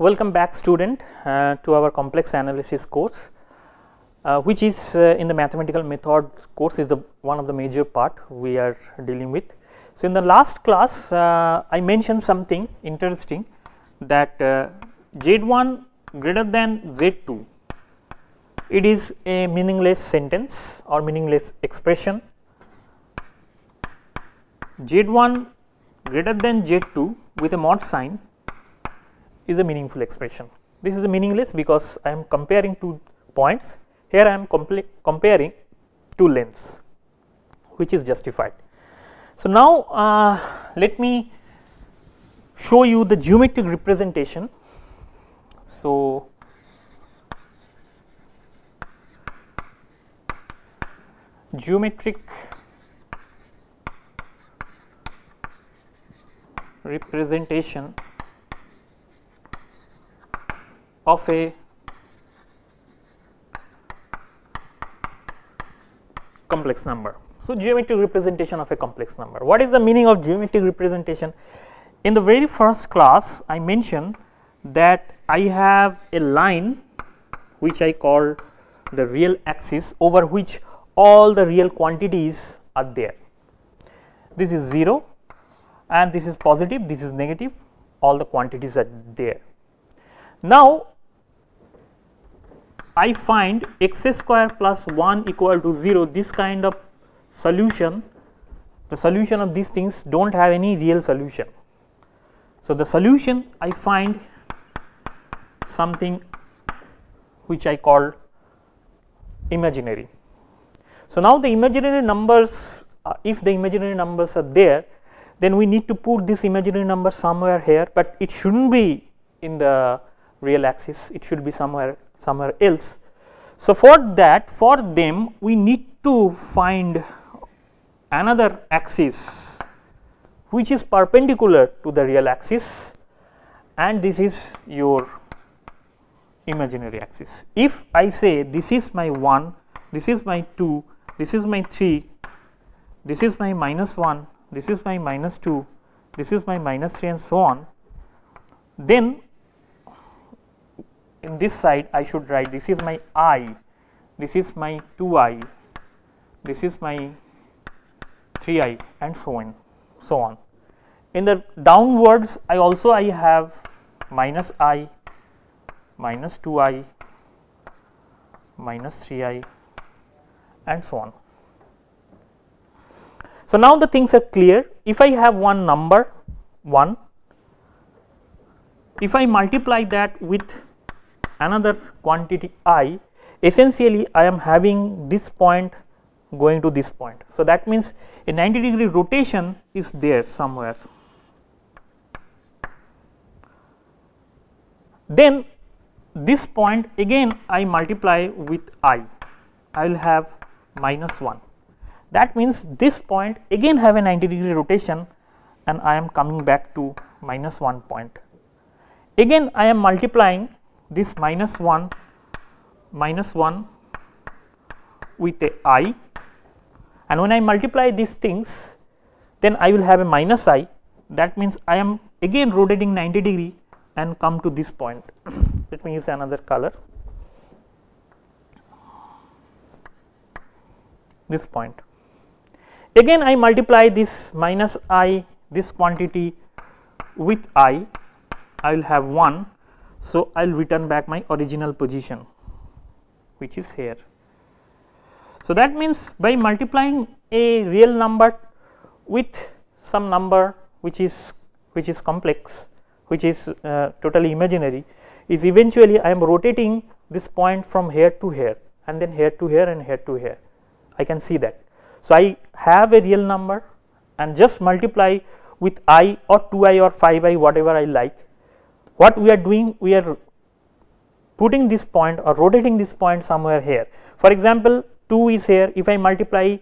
Welcome back student to our complex analysis course, which is in the mathematical method course is one of the major part we are dealing with. So, in the last class I mentioned something interesting that Z1 greater than Z2, it is a meaningless sentence or meaningless expression. Z1 greater than Z2 with a mod sign is a meaningful expression. This is a meaningless because I am comparing two points. Here I am comparing two lengths, which is justified. So, now let me show you the geometric representation. So, geometric representation of a complex number. So, geometric representation of a complex number. What is the meaning of geometric representation? In the very first class I mentioned that I have a line which I call the real axis, over which all the real quantities are there. This is 0 and this is positive, this is negative, all the quantities are there. Now, I find x square plus 1 equal to 0, this kind of solution, the solution of these things do not have any real solution. So, the solution I find something which I call imaginary. So, now the imaginary numbers, if the imaginary numbers are there, then we need to put this imaginary number somewhere here, but it should not be in the real axis, it should be somewhere else. So, for that, for them we need to find another axis which is perpendicular to the real axis, and this is your imaginary axis. If I say this is my 1, this is my 2, this is my 3, this is my minus 1, this is my minus 2, this is my minus 3 and so on, then in this side I should write this is my I, this is my 2I, this is my 3I and so on. In the downwards I have minus I, minus 2I, minus 3I and so on. So, now the things are clear. If I have one number 1, if I multiply that with another quantity I, essentially I am having this point going to this point. So, that means a 90-degree rotation is there somewhere. Then this point again I multiply with I will have minus 1. That means this point again have a 90-degree rotation and I am coming back to minus 1 point. Again I am multiplying this minus 1 with a I, and when I multiply these things, then I will have a minus I. That means I am again rotating 90 degree and come to this point. Let me use another color, this point. Again I multiply this minus I, this quantity with I will have 1. So, I will return back my original position, which is here. So, that means by multiplying a real number with some number which is complex, which is totally imaginary, is eventually I am rotating this point from here to here and then here to here and here to here. I can see that. So, I have a real number and just multiply with I or 2I or 5I, whatever I like. What we are doing, we are putting this point or rotating this point somewhere here. For example, 2 is here, if I multiply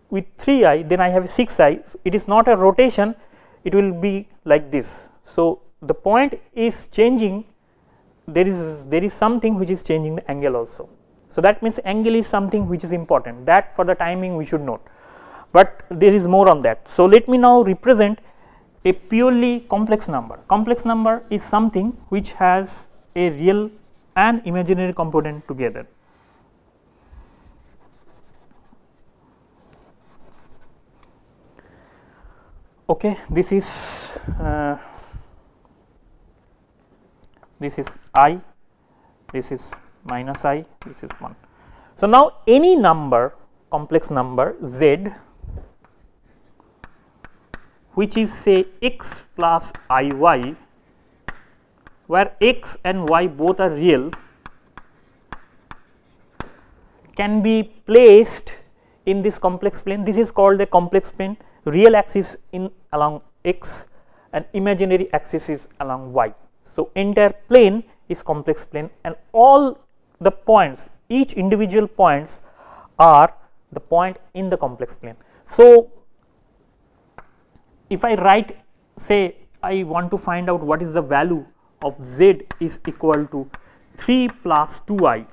with 3I, then I have 6I. It is not a rotation, it will be like this. So, the point is changing, there is something which is changing the angle also. So, that means angle is something which is important, that for the timing we should note, but there is more on that. So, let me now represent a purely complex number. Complex number is something which has a real and imaginary component together. Okay, this is I, this is minus I, this is 1. So now any number, complex number z, which is say x plus iy, where x and y both are real, can be placed in this complex plane. This is called the complex plane. Real axis in along x and imaginary axis is along y. So entire plane is complex plane, and all the points, each individual points are the point in the complex plane. So if I write, say I want to find out what is the value of z is equal to 3 plus 2i,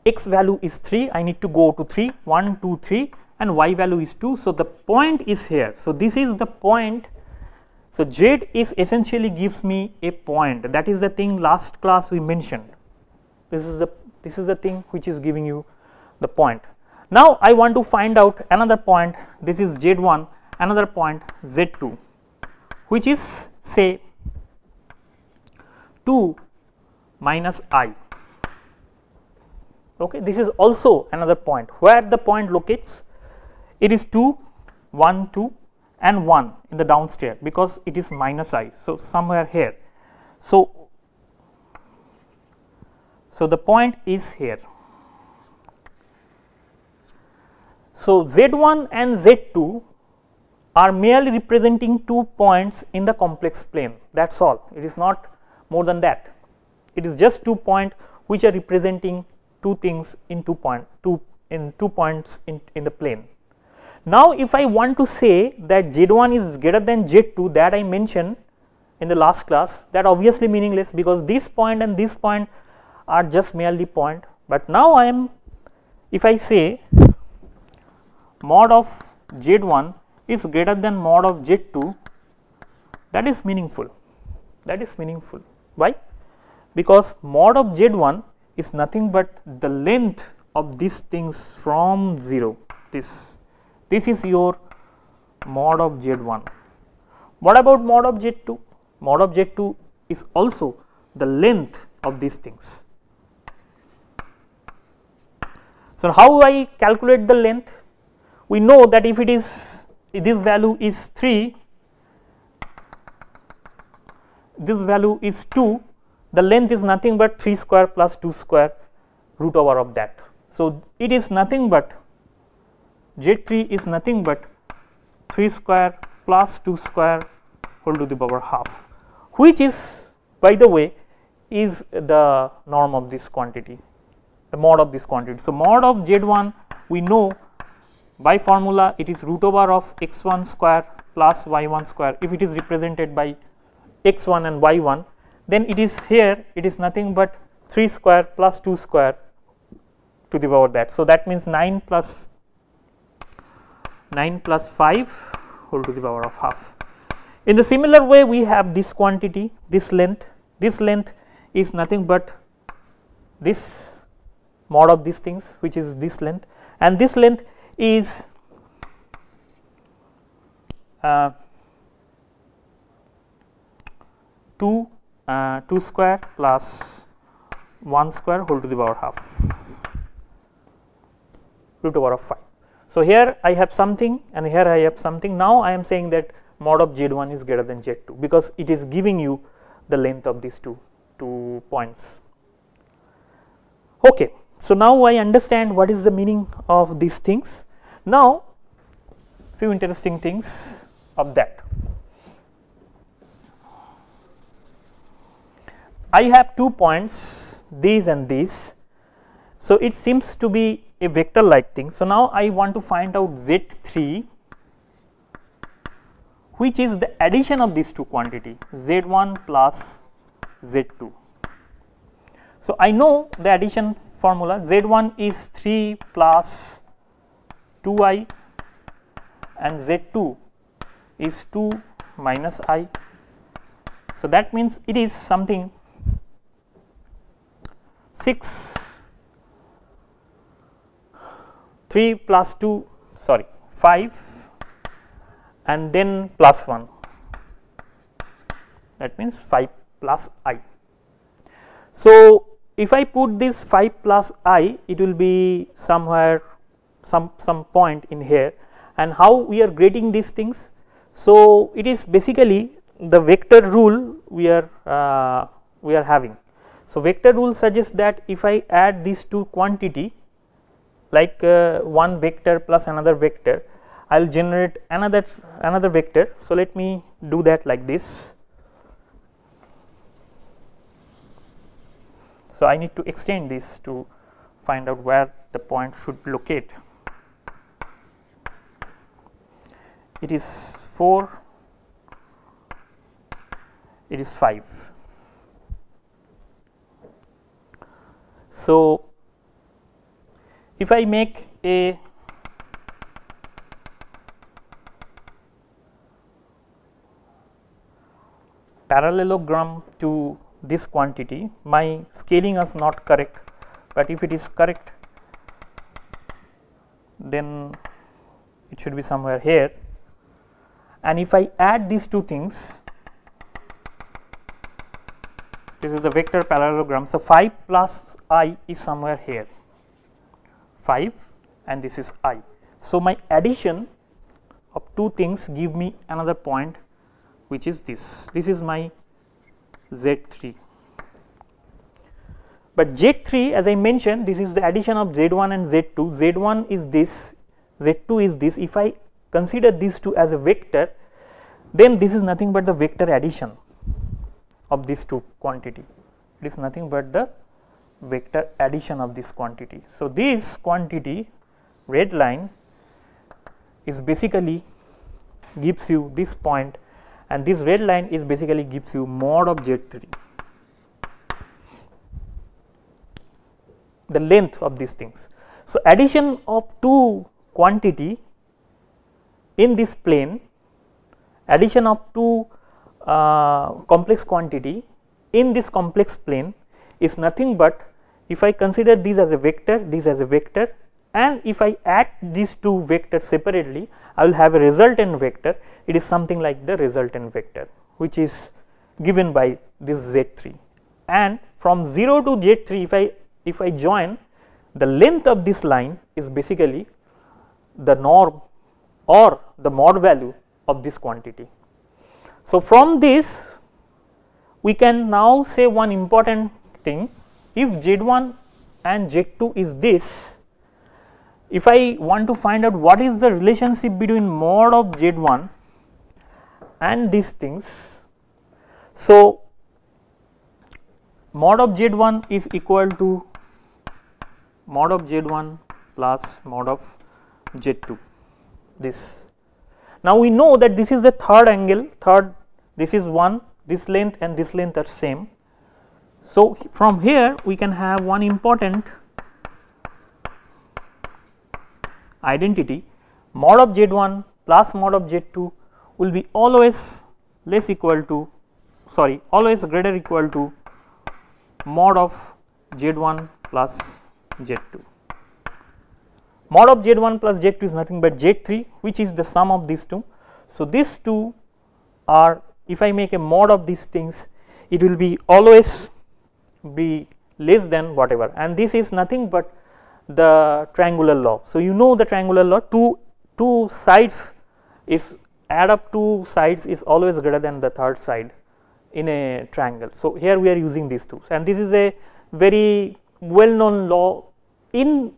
x value is 3, I need to go to 3, 1, 2, 3, and y value is 2. So the point is here. So this is the point. So z is essentially gives me a point. That is the thing last class we mentioned. This is the thing which is giving you the point. Now I want to find out another point. This is z1, another point z2, which is say 2 minus I. Okay, this is also another point. Where the point locates, it is 2, 1, 2 and 1 in the downstairs, because it is minus I. So somewhere here. So the point is here. So z1 and z2 are merely representing 2 points in the complex plane. That's all. It is not more than that. It is just 2 points which are representing 2 things in 2 points in the plane. Now if I want to say that z1 is greater than z2, that I mentioned in the last class, that obviously meaningless, because this point and this point are just merely point. But now if I say mod of z1 is greater than mod of z2, that is meaningful. That is meaningful. Why? Because mod of z1 is nothing but the length of these things from 0. This is your mod of z1. What about mod of z2? Mod of z2 is also the length of these things. So how I calculate the length? We know that if this value is 3, this value is 2, the length is nothing but 3 square plus 2 square root over of that. So it is nothing but z3 is nothing but 3 square plus 2 square whole to the power half, which is, by the way, is the norm of this quantity, the mod of this quantity. So mod of z1, we know by formula it is root over of x1 square plus y1 square. If it is represented by x1 and y1, then it is here, it is nothing but 3 square plus 2 square to the power that. So that means 9 plus 5 whole to the power of half. In the similar way, we have this quantity, this length is nothing but this mod of these things, which is this length, and this length is 2 square plus 1 square whole to the power half root over of 5. So here I have something and here I have something. Now I am saying that mod of z1 is greater than z2, because it is giving you the length of these two points. Okay, so now I understand what is the meaning of these things. Now few interesting things of that. I have 2 points, these and these. So it seems to be a vector like thing. So now I want to find out z3, which is the addition of these two quantity, z1 plus z2. So I know the addition formula, z1 is 3 plus 2i and Z2 is 2 minus I. So, that means it is something 6, 3 plus 2, sorry 5 and then plus 1, that means 5 plus I. So, if I put this 5 plus I, it will be somewhere some point in here, and how we are grading these things. So, it is basically the vector rule we are having. So, vector rule suggests that if I add these two quantity like one vector plus another vector, I will generate another vector. So, let me do that like this. So, I need to extend this to find out where the point should locate. It is 4, it is 5. So, if I make a parallelogram to this quantity, my scaling is not correct, but if it is correct, then it should be somewhere here, and if I add these two things, this is a vector parallelogram. So, 5 plus I is somewhere here, 5 and this is I. So, my addition of two things give me another point, which is this is my Z3. But Z3, as I mentioned, this is the addition of Z1 and Z2. Z1 is this, Z2 is this. If I consider these two as a vector, then this is nothing but the vector addition of these two quantity. It is nothing but the vector addition of this quantity. So, this quantity red line is basically gives you this point, and this red line is basically gives you mod of Z3, the length of these things. So, addition of two quantity in this plane, addition of two complex quantity in this complex plane is nothing but, if I consider these as a vector, this as a vector, and if I add these two vectors separately, I will have a resultant vector. It is something like the resultant vector, which is given by this Z3, and from 0 to Z3, if I join, the length of this line is basically the norm or the mod value of this quantity. So, from this we can now say one important thing. If Z1 and Z2 is this, if I want to find out what is the relationship between mod of Z1 and these things, so mod of Z1 is equal to mod of Z1 plus mod of Z2, this. Now, we know that this is the third angle, this is 1, this length and this length are same. So, from here we can have one important identity, mod of Z1 plus mod of Z2 will be always less equal to, sorry, always greater or equal to mod of Z1 plus Z2. Mod of Z1 plus Z2 is nothing but Z3, which is the sum of these two. So, these two are, if I make a mod of these things, it will be always be less than whatever, and this is nothing but the triangular law. So, you know the triangular law, two sides, if add up two sides is always greater than the third side in a triangle. So, here we are using these two, and this is a very well known law in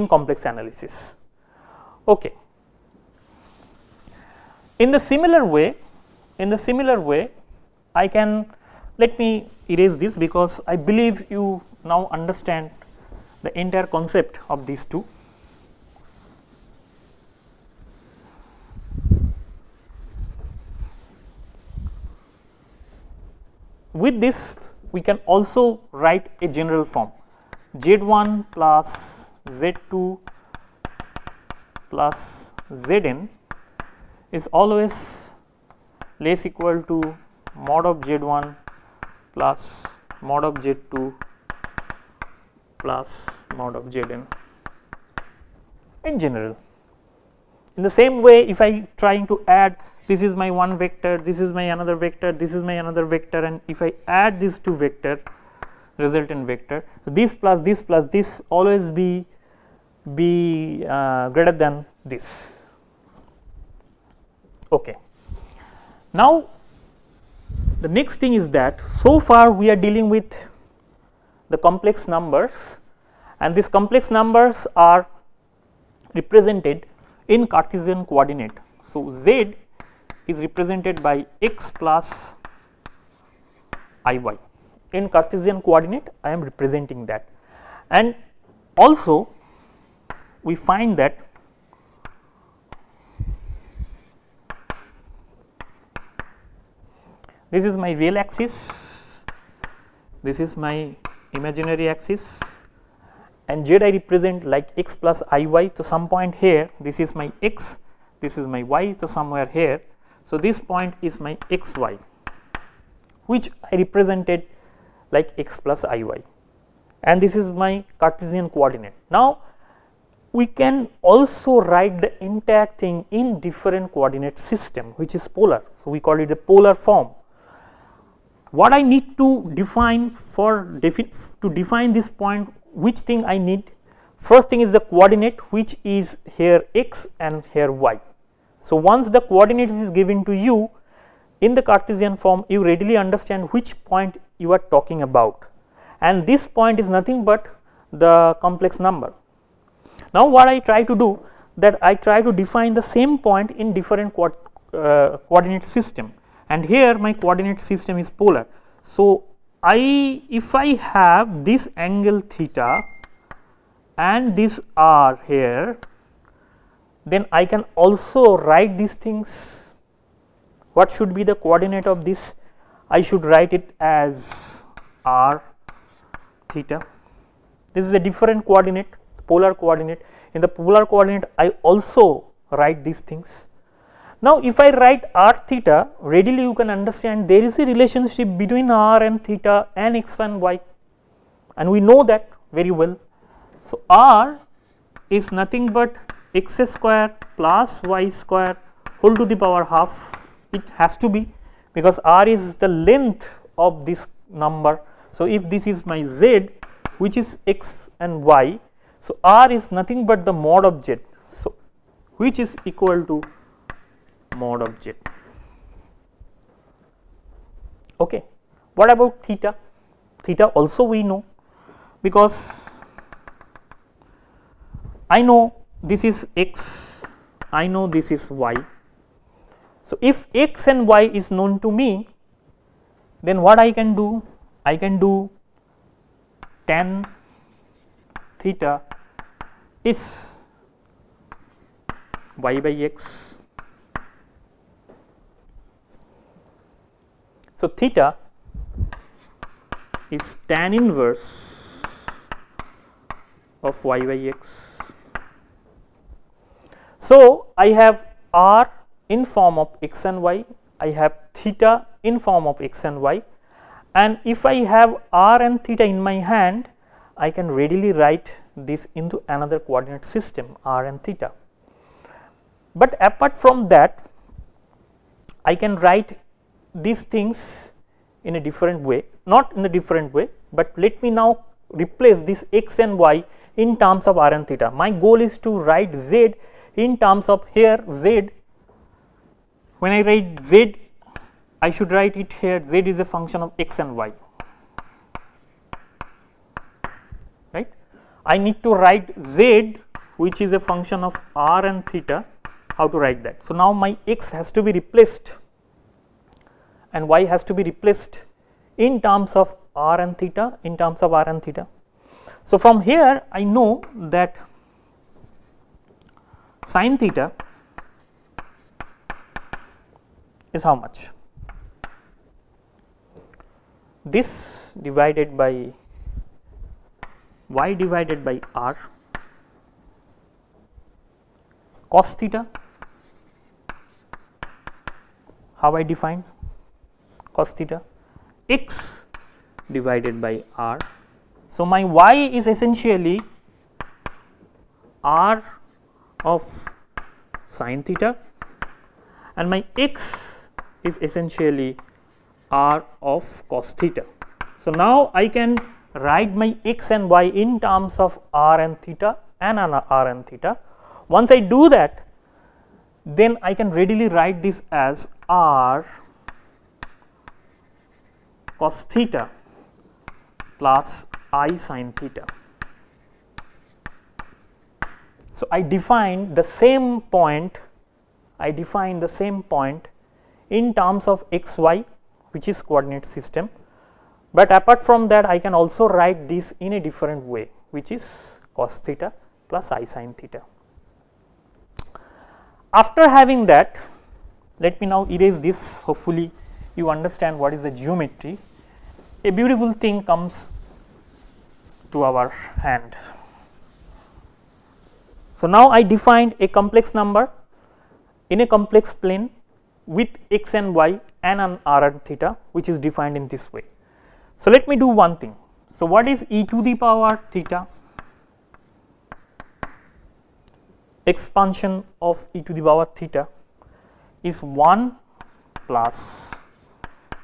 complex analysis. Okay. In the similar way, I can, let me erase this because I believe you now understand the entire concept of these two. With this, we can also write a general form, Z1 plus Z2 plus Zn is always less equal to mod of Z1 plus mod of Z2 plus mod of Zn in general. In the same way, if I trying to add, this is my one vector, this is my another vector, this is my another vector, and if I add these two vector, resultant vector, so this plus this always be greater than this. Okay. Now the next thing is that so far we are dealing with the complex numbers, and these complex numbers are represented in Cartesian coordinate. So Z is represented by x plus iy. In Cartesian coordinate I am representing that, and also we find that this is my real axis, this is my imaginary axis, and Z I represent like x plus iy. So some point here, this is my x, this is my y, so somewhere here. So this point is my xy, which I represented like x plus iy, and this is my Cartesian coordinate. Now we can also write the entire thing in different coordinate system, which is polar. So we call it the polar form. What I need to define to define this point, which thing I need? First thing is the coordinate, which is here x and here y. So once the coordinate is given to you in the Cartesian form, you readily understand which point you are talking about, and this point is nothing but the complex number. Now what I try to do, that I try to define the same point in different coordinate system, and here my coordinate system is polar. So if I have this angle theta and this r here, then I can also write these things. What should be the coordinate of this? I should write it as r theta. This is a different coordinate, polar coordinate. In the polar coordinate I also write these things. Now if I write r theta, readily you can understand there is a relationship between r and theta and x and y, and we know that very well. So r is nothing but x square plus y square whole to the power half. It has to be, because r is the length of this number. So if this is my z, which is x and y, so r is nothing but the mod of z, so which is equal to mod of z. Okay. What about theta? Theta also we know, because I know this is x, I know this is y. So if x and y is known to me, then what I can do? I can do tan theta is y by x. So theta is tan inverse of y by x. So I have r in form of x and y, I have theta in form of x and y, and if I have r and theta in my hand, I can readily write this into another coordinate system, r and theta. But apart from that, I can write these things in a different way, not in a different way, but let me now replace this x and y in terms of r and theta. My goal is to write z in terms of here z. When I write z, I should write it here, z is a function of x and y, right. I need to write z, which is a function of r and theta. How to write that? So now my x has to be replaced and y has to be replaced in terms of r and theta, in terms of r and theta. So from here I know that sin theta is how much? This divided by y divided by r cos theta. How I define cos theta? X divided by r. So, my y is essentially r of sin theta and my x is essentially r of cos theta. So, now I can write my x and y in terms of r and theta and r and theta. Once I do that, then I can readily write this as r cos theta plus I sin theta. So, I define the same point, in terms of x y, which is coordinate system, but apart from that I can also write this in a different way, which is cos theta plus I sin theta. After having that, let me now erase this. Hopefully you understand what is the geometry. A beautiful thing comes to our hand. So, now I defined a complex number in a complex plane with x and y and an r and theta, which is defined in this way. So, let me do one thing. So, what is e to the power theta? Expansion of e to the power theta is 1 plus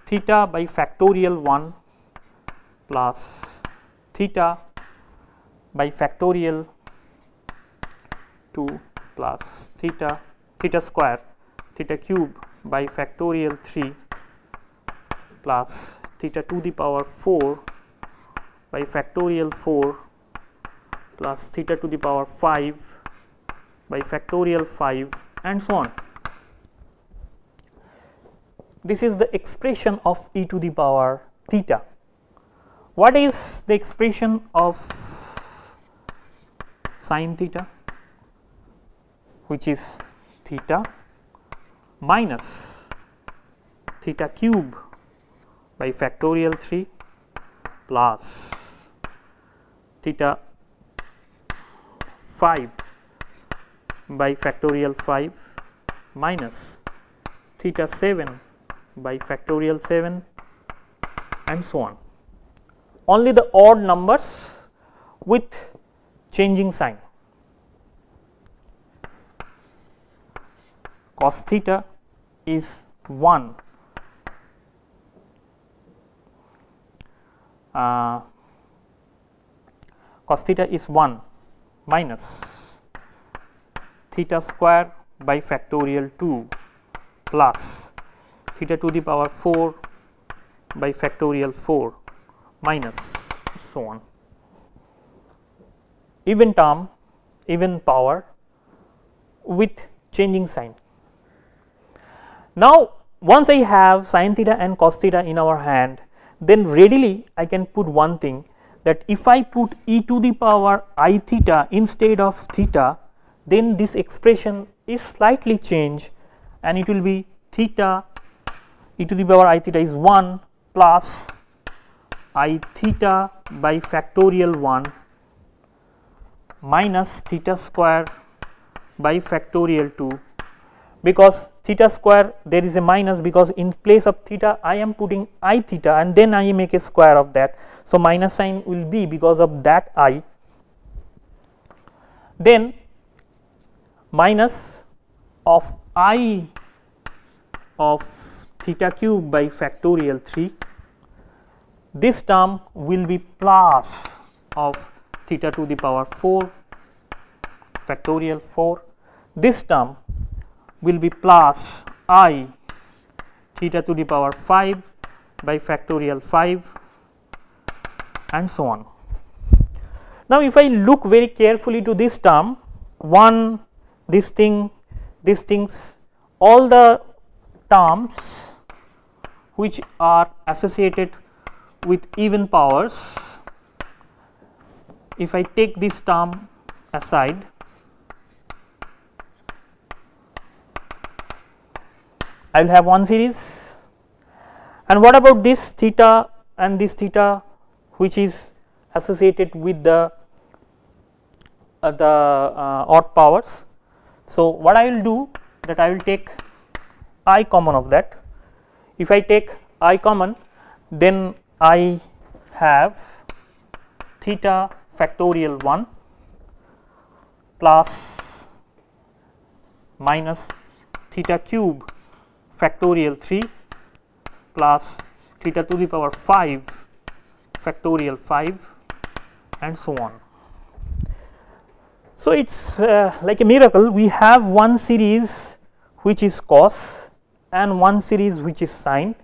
theta by factorial 1 plus theta by factorial 2 plus theta square theta cube by factorial 3 plus theta to the power 4 by factorial 4 plus theta to the power 5 by factorial 5 and so on. This is the expression of e to the power theta. What is the expression of sin theta? Which is theta minus theta cube by factorial 3 plus theta 5 by factorial 5 minus theta 7 by factorial 7 and so on. Only the odd numbers with changing sign. Cos theta is 1 cos theta is 1 minus theta square by factorial 2 plus theta to the power 4 by factorial 4 minus so on. Even term, even power with changing sign. Now, once I have sin theta and cos theta in our hand, then readily I can put one thing, that if I put e to the power I theta instead of theta, then this expression is slightly changed and it will be theta e to the power I theta is 1 plus I theta by factorial 1 minus theta square by factorial 2, because theta square there is a minus, because in place of theta I am putting I theta and then I make a square of that. So, minus sign will be because of that I, then minus of I of theta cube by factorial 3, this term will be plus of theta to the power 4 factorial 4, this term will be plus I theta to the power 5 by factorial 5 and so on. Now, if I look very carefully to this term, 1, this thing, these things, all the terms which are associated with even powers, if I take this term aside, I will have one series. And what about this theta and this theta which is associated with the odd powers? So, what I will do that I will take I common of that. If I take I common, then I have theta factorial 1 plus minus theta cube factorial 3 plus theta to the power 5 factorial 5 and so on. So, it is like a miracle, we have one series which is cos and one series which is sine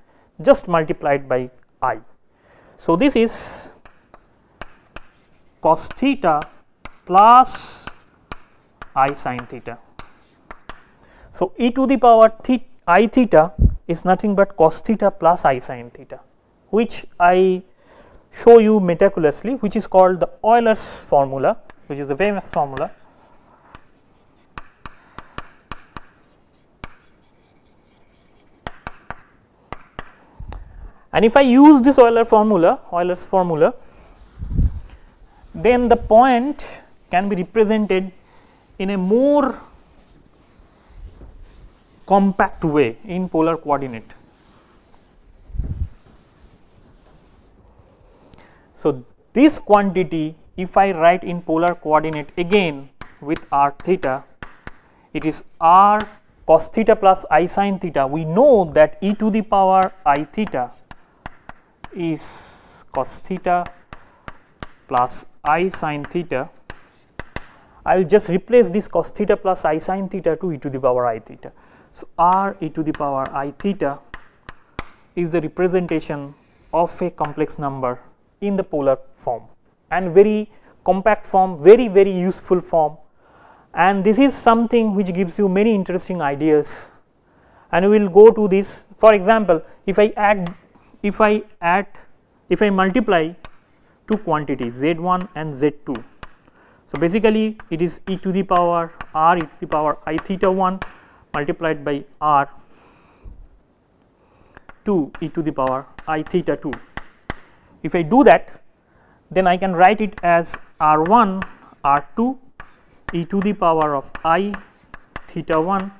just multiplied by I. So, this is cos theta plus I sine theta. So, e to the power I theta is nothing but cos theta plus I sine theta, which I show you meticulously, which is called the Euler's formula, which is a famous formula. And if I use this Euler's formula, then the point can be represented in a more compact way in polar coordinate. So, this quantity if I write in polar coordinate again with r theta, it is r cos theta plus I sin theta. We know that e to the power I theta is cos theta plus I sin theta. I will just replace this cos theta plus I sin theta to e to the power I theta. So, r e to the power I theta is the representation of a complex number in the polar form, and very compact form, very useful form, and this is something which gives you many interesting ideas, and we will go to this. For example, if I multiply two quantities Z1 and Z2, so basically it is e to the power r e to the power I theta 1 multiplied by r 2 e to the power I theta 2. If I do that, then I can write it as r1 r2 e to the power of I theta 1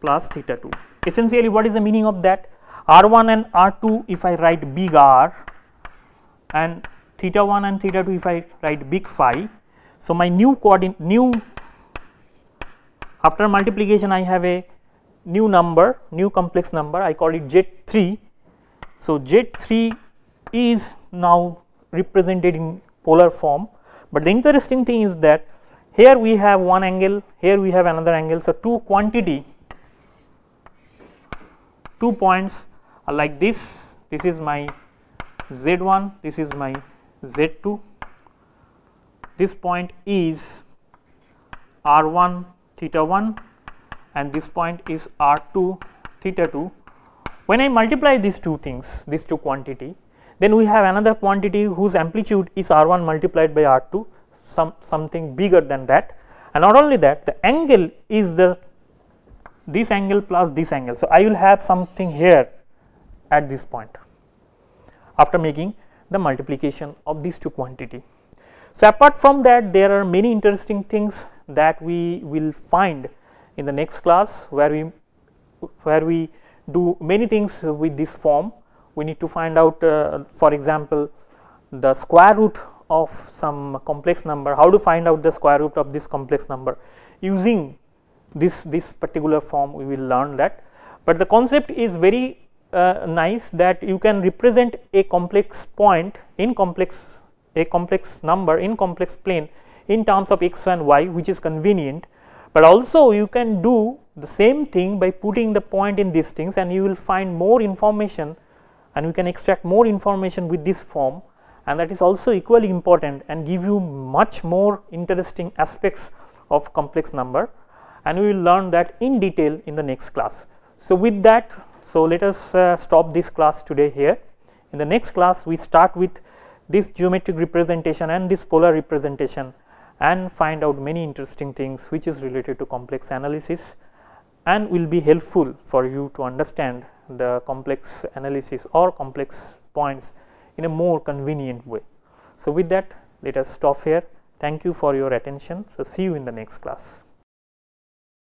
plus theta 2. Essentially, what is the meaning of that? R1 and R2 if I write big R, and theta 1 and theta 2 if I write big phi. So, my after multiplication I have a new number, new complex number, I call it Z3. So, Z3 is now represented in polar form, but the interesting thing is that here we have one angle, here we have another angle. So, two points are like this. This is my Z1, this is my Z2. This point is R1 theta 1 and this point is R2 theta 2. When I multiply these two things, these two quantity, then we have another quantity whose amplitude is R1 multiplied by R2, something bigger than that, and not only that, the angle is this angle plus this angle. So, I will have something here at this point after making the multiplication of these two quantity. So, apart from that, there are many interesting things that we will find in the next class, where we do many things with this form. We need to find out for example, the square root of some complex number, how to find out the square root of this complex number using this particular form. We will learn that, but the concept is very nice, that you can represent a complex point in a complex number in complex plane in terms of x and y, which is convenient, but also you can do the same thing by putting the point in these things, and you will find more information, and you can extract more information with this form, and that is also equally important and give you much more interesting aspects of complex number, and we will learn that in detail in the next class. So, with that, so let us stop this class today here. In the next class, we start with this geometric representation and this polar representation, and find out many interesting things which is related to complex analysis, and will be helpful for you to understand the complex analysis or complex points in a more convenient way. So, with that, let us stop here. Thank you for your attention. So, see you in the next class.